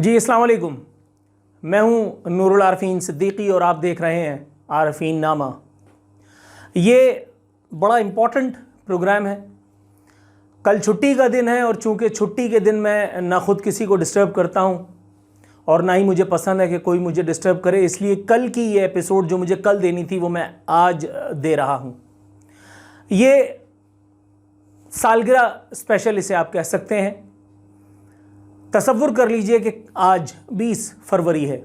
जी अस्सलाम वालेकुम। मैं हूं नूरुल आरफीन सिद्दीकी और आप देख रहे हैं आरफीन नामा। ये बड़ा इम्पॉर्टेंट प्रोग्राम है। कल छुट्टी का दिन है और चूंकि छुट्टी के दिन मैं ना खुद किसी को डिस्टर्ब करता हूं और ना ही मुझे पसंद है कि कोई मुझे डिस्टर्ब करे, इसलिए कल की ये एपिसोड जो मुझे कल देनी थी वो मैं आज दे रहा हूं। ये सालगिरह स्पेशल इसे आप कह सकते हैं। तसव्वुर कर लीजिए कि आज 20 फरवरी है।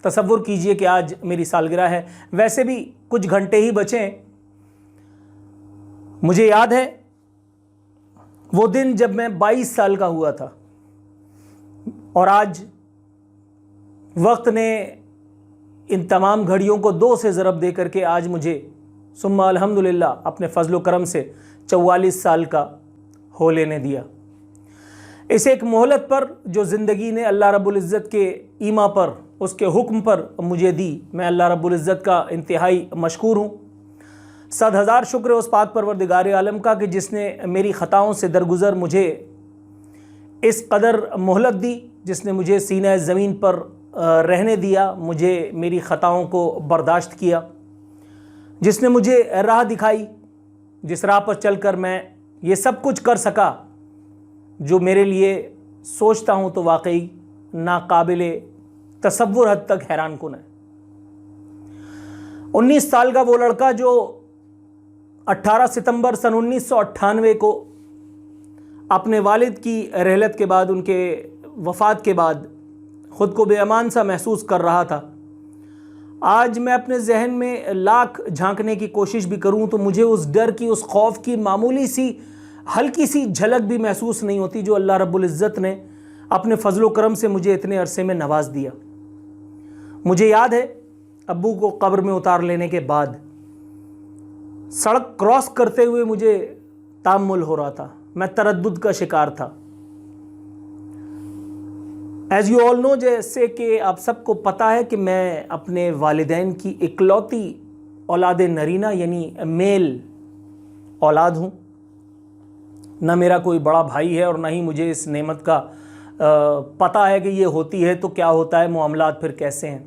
तसव्वुर कीजिए कि आज मेरी सालगिरह है। वैसे भी कुछ घंटे ही बचे हैं। मुझे याद है वो दिन जब मैं 22 साल का हुआ था और आज वक्त ने इन तमाम घड़ियों को 2 से ज़रब दे करके आज मुझे सुम्मा अल्हम्दुलिल्लाह अपने फजल करम से 44 साल का हो लेने दिया। इस एक मोहलत पर जो ज़िंदगी ने अल्लाह रब्बुल इज़्ज़त के ईमा पर, उसके हुक्म पर मुझे दी, मैं अल्लाह रब्बुल इज़्ज़त का इंतहाई मशकूर हूँ। 100,000 शुक्र उस पाक परवरदिगार आलम का कि जिसने मेरी ख़ताओं से दरगुज़र मुझे इस कदर मोहलत दी, जिसने मुझे सीना ज़मीन पर रहने दिया, मुझे मेरी ख़ताओं को बर्दाश्त किया, जिसने मुझे राह दिखाई, जिस राह पर चलकर मैं ये सब कुछ कर सका जो मेरे लिए सोचता हूँ तो वाकई नाकाबिले तसव्वुर हद तक हैरान कुन है। 19 साल का वो लड़का जो 18 सितंबर सन 1998 को अपने वालिद की रहलत के बाद, उनके वफ़ात के बाद ख़ुद को बेअमान सा महसूस कर रहा था, आज मैं अपने जहन में लाख झांकने की कोशिश भी करूं तो मुझे उस डर की, उस खौफ की मामूली सी हल्की सी झलक भी महसूस नहीं होती जो अल्लाह रब्बुल इज़्ज़त ने अपने फजलो करम से मुझे इतने अरसे में नवाज दिया। मुझे याद है अब्बू को कब्र में उतार लेने के बाद सड़क क्रॉस करते हुए मुझे तामुल हो रहा था, मैं तरद्दुद का शिकार था। एज़ यू ऑल नो, जैसे कि आप सबको पता है कि मैं अपने वालिदैन की इकलौती औलाद नरीना यानी मेल औलाद हूँ। ना मेरा कोई बड़ा भाई है और ना ही मुझे इस नेमत का पता है कि ये होती है तो क्या होता है, मामलात फिर कैसे हैं।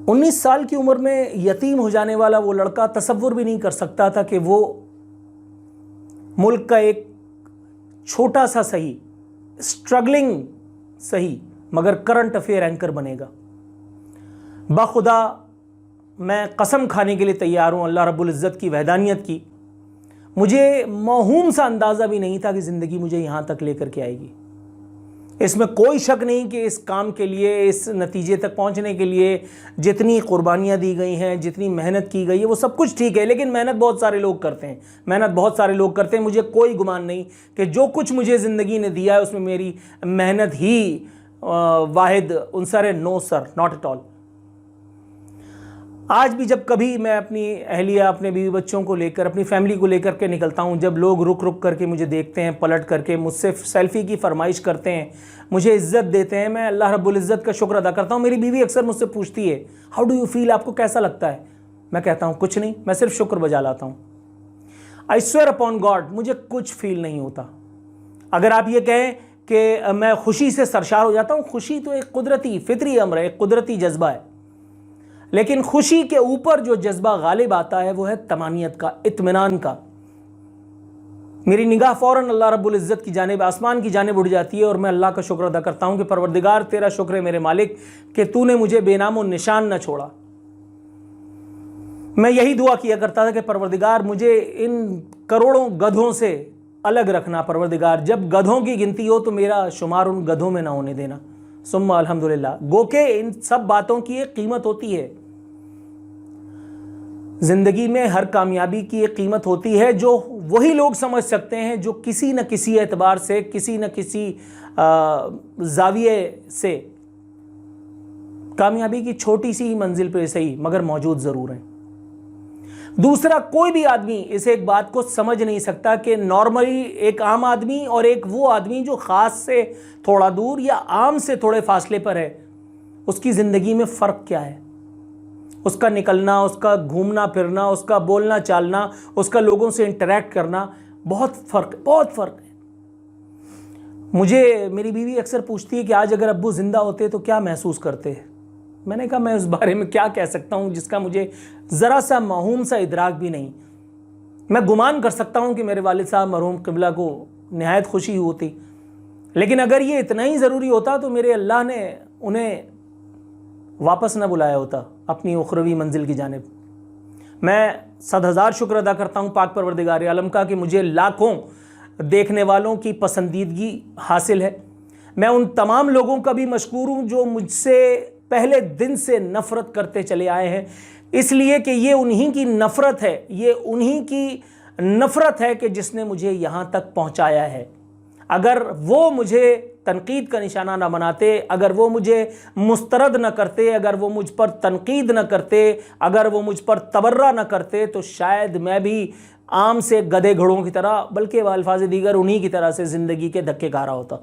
19 साल की उम्र में यतीम हो जाने वाला वो लड़का तसव्वुर भी नहीं कर सकता था कि वो मुल्क का एक छोटा सा सही, स्ट्रगलिंग सही मगर करंट अफेयर एंकर बनेगा। बाखुदा मैं कसम खाने के लिए तैयार हूँ अल्लाह रब्बुल इज़्ज़त की वहदानियत की। मुझे मौहूम सा अंदाज़ा भी नहीं था कि ज़िंदगी मुझे यहाँ तक लेकर के आएगी। इसमें कोई शक नहीं कि इस काम के लिए, इस नतीजे तक पहुँचने के लिए जितनी कुर्बानियाँ दी गई हैं, जितनी मेहनत की गई है, वो सब कुछ ठीक है। लेकिन मेहनत बहुत सारे लोग करते हैं, मुझे कोई गुमान नहीं कि जो कुछ मुझे ज़िंदगी ने दिया है उसमें मेरी मेहनत ही वाहिद उनसर है, no sir, not at all. आज भी जब कभी मैं अपनी अहलिया, अपने बीवी बच्चों को लेकर, अपनी फैमिली को लेकर के निकलता हूँ, जब लोग रुक रुक करके मुझे देखते हैं, पलट करके मुझसे सेल्फ़ी की फरमाइश करते हैं, मुझे इज़्ज़त देते हैं, मैं अल्लाह रब्बुल इज़्ज़त का शुक्र अदा करता हूँ। मेरी बीवी अक्सर मुझसे पूछती है, हाउ डू यू फील, आपको कैसा लगता है? मैं कहता हूँ कुछ नहीं, मैं सिर्फ शुक्र बजा लाता हूँ। आई स्वेयर अपॉन गॉड, मुझे कुछ फील नहीं होता। अगर आप ये कहें कि मैं खुशी से सरशार हो जाता हूँ, खुशी तो एक कुदरती फितरी अम्र है, एक कुदरती जज्बा है, लेकिन खुशी के ऊपर जो जज्बा गालिब आता है वो है तमानियत का, इत्मीनान का। मेरी निगाह फ़ौरन अल्लाह रब्बुल इज़्ज़त की जानिब, आसमान की जानिब उड़ जाती है और मैं अल्लाह का शुक्र अदा करता हूँ कि परवरदिगार तेरा शुक्र है मेरे मालिक कि तूने मुझे बेनामो निशान न छोड़ा। मैं यही दुआ किया करता था कि परवरदिगार मुझे इन करोड़ों गधों से अलग रखना। परवरदिगार जब गधों की गिनती हो तो मेरा शुमार उन गधों में ना होने देना। सुम्मा अल्हम्दुलिल्लाह। गो के इन सब बातों की एक कीमत होती है ज़िंदगी में, हर कामयाबी की एक कीमत होती है जो वही लोग समझ सकते हैं जो किसी न किसी एतबार से, किसी न किसी जाविये से कामयाबी की छोटी सी ही मंजिल पर सही मगर मौजूद ज़रूर हैं। दूसरा कोई भी आदमी इस एक बात को समझ नहीं सकता कि नॉर्मली एक आम आदमी और एक वो आदमी जो ख़ास से थोड़ा दूर या आम से थोड़े फासले पर है, उसकी ज़िंदगी में फ़र्क क्या है। उसका निकलना, उसका घूमना फिरना, उसका बोलना चालना, उसका लोगों से इंटरेक्ट करना, बहुत फ़र्क है। मुझे मेरी बीवी अक्सर पूछती है कि आज अगर अब्बू ज़िंदा होते तो क्या महसूस करते। मैंने कहा मैं उस बारे में क्या कह सकता हूँ जिसका मुझे ज़रा सा माहूम सा इदराक भी नहीं। मैं गुमान कर सकता हूँ कि मेरे वालिद साहब मरहूम क़िबला को निहायत खुशी होती, लेकिन अगर ये इतना ही ज़रूरी होता तो मेरे अल्लाह ने उन्हें वापस न बुलाया होता अपनी उखरवी मंजिल की जानिब। मैं 100,000 शुक्र अदा करता हूँ पाक परवरदिगार आलम का कि मुझे लाखों देखने वालों की पसंदीदगी हासिल है। मैं उन तमाम लोगों का भी मशकूर हूँ जो मुझसे पहले दिन से नफ़रत करते चले आए हैं, इसलिए कि ये उन्हीं की नफ़रत है, ये उन्हीं की नफ़रत है कि जिसने मुझे यहाँ तक पहुँचाया है। अगर वो मुझे तनकीद का निशाना ना बनाते, अगर वो मुझे मुस्तरद न करते, अगर वो मुझ पर तनकीद न करते, अगर वो मुझ पर तबर्रा न करते, तो शायद मैं भी आम से गधे घोड़ों की तरह, बल्कि अल्फाज दीगर उन्हीं की तरह से ज़िंदगी के धक्के खा रहा होता।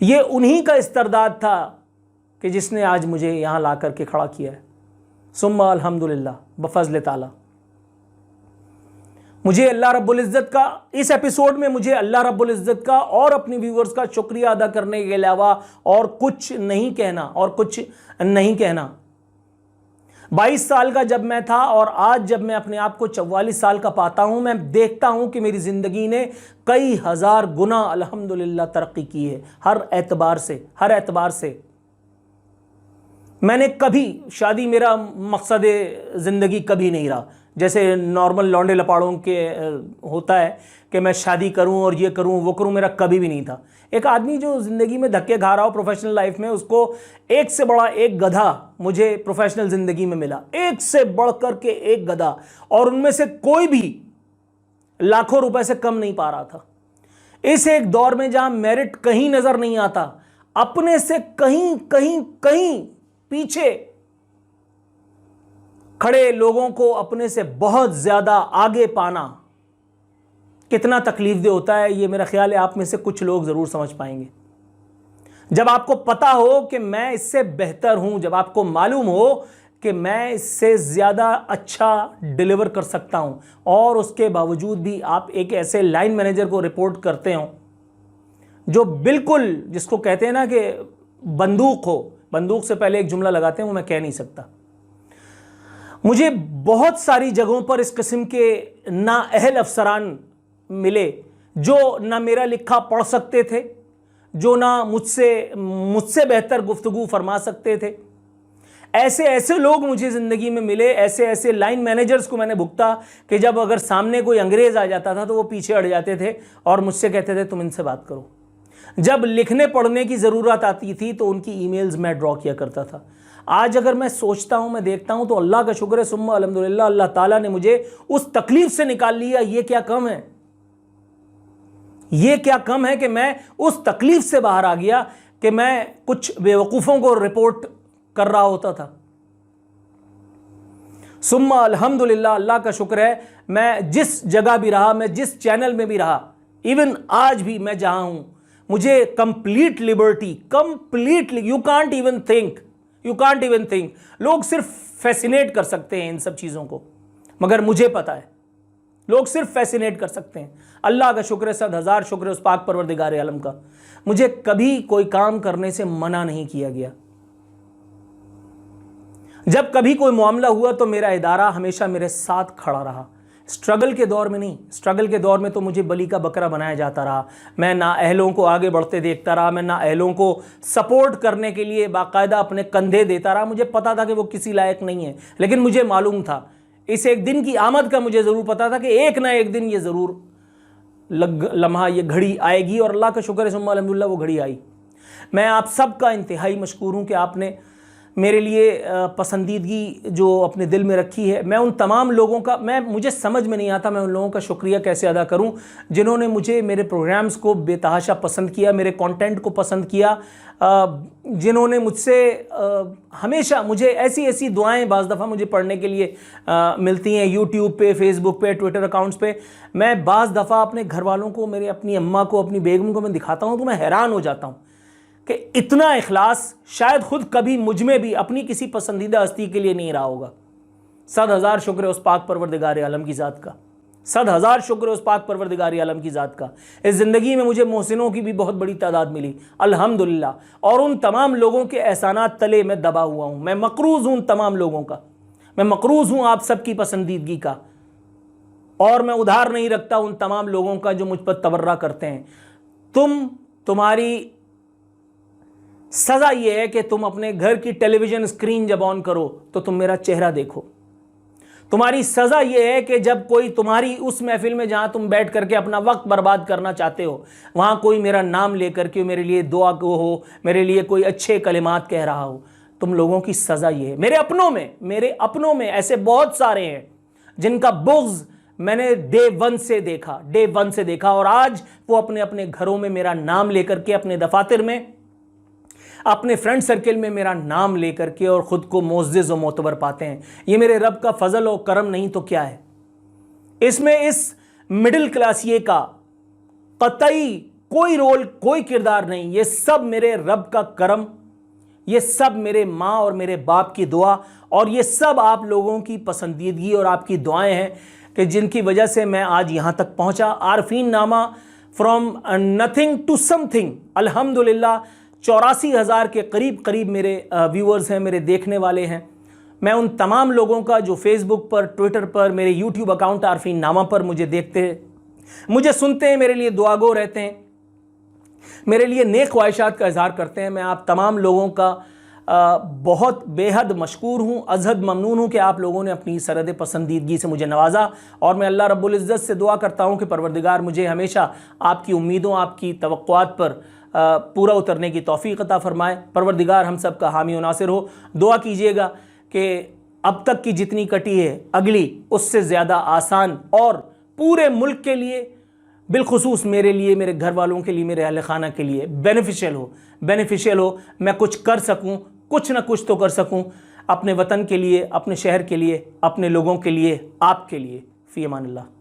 ये उन्हीं का इस्तरदाद था कि जिसने आज मुझे यहाँ ला करके खड़ा किया है। सुम्मा अल्हम्दुलिल्लाह बफ़ज़्ल ताला। मुझे अल्लाह रब्बुल इज़्ज़त का इस एपिसोड में मुझे अल्लाह रब्बुल इज़्ज़त का और अपनी व्यूवर्स का शुक्रिया अदा करने के अलावा और कुछ नहीं कहना। 22 साल का जब मैं था और आज जब मैं अपने आप को 44 साल का पाता हूं, मैं देखता हूं कि मेरी ज़िंदगी ने कई हज़ार गुना अल्हम्दुलिल्लाह तरक्की की है। हर एतबार से मैंने कभी शादी मेरा मकसद ज़िंदगी कभी नहीं रहा। जैसे नॉर्मल लौंडे लपाड़ों के होता है कि मैं शादी करूं और ये करूं वो करूं, मेरा कभी भी नहीं था। एक आदमी जो ज़िंदगी में धक्के खा रहा हो प्रोफेशनल लाइफ में, उसको एक से बड़ा एक गधा मुझे प्रोफेशनल ज़िंदगी में मिला, एक से बढ़ कर के एक गधा, और उनमें से कोई भी लाखों रुपए से कम नहीं पा रहा था। इस एक दौर में जहां मेरिट कहीं नज़र नहीं आता, अपने से कहीं कहीं कहीं पीछे खड़े लोगों को अपने से बहुत ज़्यादा आगे पाना कितना तकलीफदेह होता है, ये मेरा ख्याल है आप में से कुछ लोग ज़रूर समझ पाएंगे। जब आपको पता हो कि मैं इससे बेहतर हूं, जब आपको मालूम हो कि मैं इससे ज़्यादा अच्छा डिलीवर कर सकता हूं, और उसके बावजूद भी आप एक ऐसे लाइन मैनेजर को रिपोर्ट करते हो जो बिल्कुल, जिसको कहते हैं ना कि बंदूक हो, बंदूक से पहले एक जुमला लगाते हैं वो मैं कह नहीं सकता। मुझे बहुत सारी जगहों पर इस किस्म के नाअहल अफसरान मिले जो ना मेरा लिखा पढ़ सकते थे, जो ना मुझसे बेहतर गुफ्तगू फरमा सकते थे। ऐसे लोग मुझे ज़िंदगी में मिले, ऐसे लाइन मैनेजर्स को मैंने भुगता कि जब अगर सामने कोई अंग्रेज़ आ जाता था तो वो पीछे हट जाते थे और मुझसे कहते थे तुम इनसे बात करो। जब लिखने पढ़ने की ज़रूरत आती थी तो उनकी ईमेल्स मैं ड्रॉ किया करता था। आज अगर मैं सोचता हूँ, मैं देखता हूँ, तो अल्लाह का शुक्र है, सुम्मा अल्हम्दुलिल्लाह, अल्लाह ताला ने मुझे उस तकलीफ से निकाल लिया। ये क्या कम है, ये क्या कम है कि मैं उस तकलीफ से बाहर आ गया कि मैं कुछ बेवकूफ़ों को रिपोर्ट कर रहा होता था। सुम्मा अल्हम्दुलिल्लाह, अल्लाह का शुक्र है, मैं जिस जगह भी रहा, मैं जिस चैनल में भी रहा, इवन आज भी मैं जहां हूं, मुझे complete liberty, completely, you can't even think. लोग सिर्फ फैसिनेट कर सकते हैं इन सब चीज़ों को, मगर मुझे पता है लोग सिर्फ फैसिनेट कर सकते हैं। अल्लाह का शुक्र है, 100,000 शुक्र है उस पाक परवरदिगार आलम का, मुझे कभी कोई काम करने से मना नहीं किया गया। जब कभी कोई मामला हुआ तो मेरा इदारा हमेशा मेरे साथ खड़ा रहा। स्ट्रगल के दौर में नहीं, स्ट्रगल के दौर में तो मुझे बली का बकरा बनाया जाता रहा। मैं नाअहलों को आगे बढ़ते देखता रहा, मैं नाअहलों को सपोर्ट करने के लिए बाकायदा अपने कंधे देता रहा। मुझे पता था कि वो किसी लायक नहीं है, लेकिन मुझे मालूम था, इस एक दिन की आमद का मुझे ज़रूर पता था कि एक ना एक दिन ये ज़रूर लम्हा, ये घड़ी आएगी, और अल्लाह का शुक्र है, सुम्मा अल्हम्दुलिल्लाह, वो घड़ी आई। मैं आप सब का इंतहाई मशकूर हूँ कि आपने मेरे लिए पसंदीदगी जो अपने दिल में रखी है। मैं उन तमाम लोगों का, मुझे समझ में नहीं आता मैं उन लोगों का शुक्रिया कैसे अदा करूं जिन्होंने मुझे, मेरे प्रोग्राम्स को बेतहाशा पसंद किया, मेरे कंटेंट को पसंद किया, जिन्होंने मुझसे हमेशा, मुझे ऐसी दुआएं बाज़ दफ़ा मुझे पढ़ने के लिए मिलती हैं यूट्यूब पे, फेसबुक पे, ट्विटर अकाउंट्स पे। मैं बाज़ दफ़ा अपने घर वालों को, मेरे अपनी अम्मा को, अपनी बेगम को मैं दिखाता हूँ तो मैं हैरान हो जाता हूँ कि इतना इखलास शायद खुद कभी मुझ में भी अपनी किसी पसंदीदा हस्ती के लिए नहीं रहा होगा। 100,000 शुक्र है उस पाक परवरदिगार आलम की ज़ात का। सद हज़ार शुक्र उस पाक परवरदिगार आलम की ज़ात का। इस ज़िंदगी में मुझे मोहसिनों की भी बहुत बड़ी तादाद मिली अल्हम्दुलिल्लाह, और उन तमाम लोगों के एहसानात तले मैं दबा हुआ हूँ। मैं मकरूज़ हूँ उन तमाम लोगों का, मैं मकरूज़ हूँ आप सबकी पसंदीदगी का, और मैं उधार नहीं रखता उन तमाम लोगों का जो मुझ पर तबर्रा करते हैं। तुम्हारी सज़ा यह है कि तुम अपने घर की टेलीविज़न स्क्रीन जब ऑन करो तो तुम मेरा चेहरा देखो। तुम्हारी सज़ा यह है कि जब कोई तुम्हारी उस महफिल में जहां तुम बैठ करके अपना वक्त बर्बाद करना चाहते हो, वहां कोई मेरा नाम लेकर के मेरे लिए दुआ को हो, मेरे लिए कोई अच्छे कलिमात कह रहा हो, तुम लोगों की सज़ा यह है। मेरे अपनों में ऐसे बहुत सारे हैं जिनका बुग़्ज़ मैंने डे वन से देखा, और आज वो अपने अपने घरों में मेरा नाम लेकर के, अपने दफातर में, अपने फ्रेंड सर्किल में मेरा नाम लेकर के और ख़ुद को मोअज़्ज़िज़ और मोतबर पाते हैं। ये मेरे रब का फ़ज़ल और करम नहीं तो क्या है? इसमें इस मिडिल क्लासिए का कतई कोई रोल, कोई किरदार नहीं। ये सब मेरे रब का करम, ये सब मेरे माँ और मेरे बाप की दुआ, और ये सब आप लोगों की पसंदीदगी और आपकी दुआएं हैं कि जिनकी वजह से मैं आज यहाँ तक पहुँचा। आरफीन नामा, फ्रॉम नथिंग टू समथिंग। अल्हम्दुलिल्लाह 84,000 के करीब मेरे व्यूअर्स हैं, मेरे देखने वाले हैं। मैं उन तमाम लोगों का जो फेसबुक पर, ट्विटर पर, मेरे यूट्यूब अकाउंट आरफीन नामा पर मुझे देखते हैं, मुझे सुनते हैं, मेरे लिए दुआगो रहते हैं, मेरे लिए नेक ख्वाहिशात का इजहार करते हैं। मैं आप तमाम लोगों का बहुत बेहद मशकूर हूँ, अज़हद ममनून हूँ कि आप लोगों ने अपनी सरहद पसंदीदगी से मुझे नवाजा। और मैं अल्लाह रब्बुल इज़्ज़त से दुआ करता हूँ कि परवरदिगार मुझे हमेशा आपकी उम्मीदों, आपकी तवक्कुआत पर पूरा उतरने की तौफीक अता फरमाए। परवरदिगार हम सब का हामी और नासिर हो। दुआ कीजिएगा कि अब तक की जितनी कटी है अगली उससे ज़्यादा आसान, और पूरे मुल्क के लिए, बिलखुसूस मेरे लिए, मेरे घर वालों के लिए, मेरे अहले खाना के लिए बेनिफिशियल हो। मैं कुछ कर सकूं, कुछ ना कुछ तो कर सकूं अपने वतन के लिए, अपने शहर के लिए, अपने लोगों के लिए, आपके लिए। फ़ी अमानिल्लाह।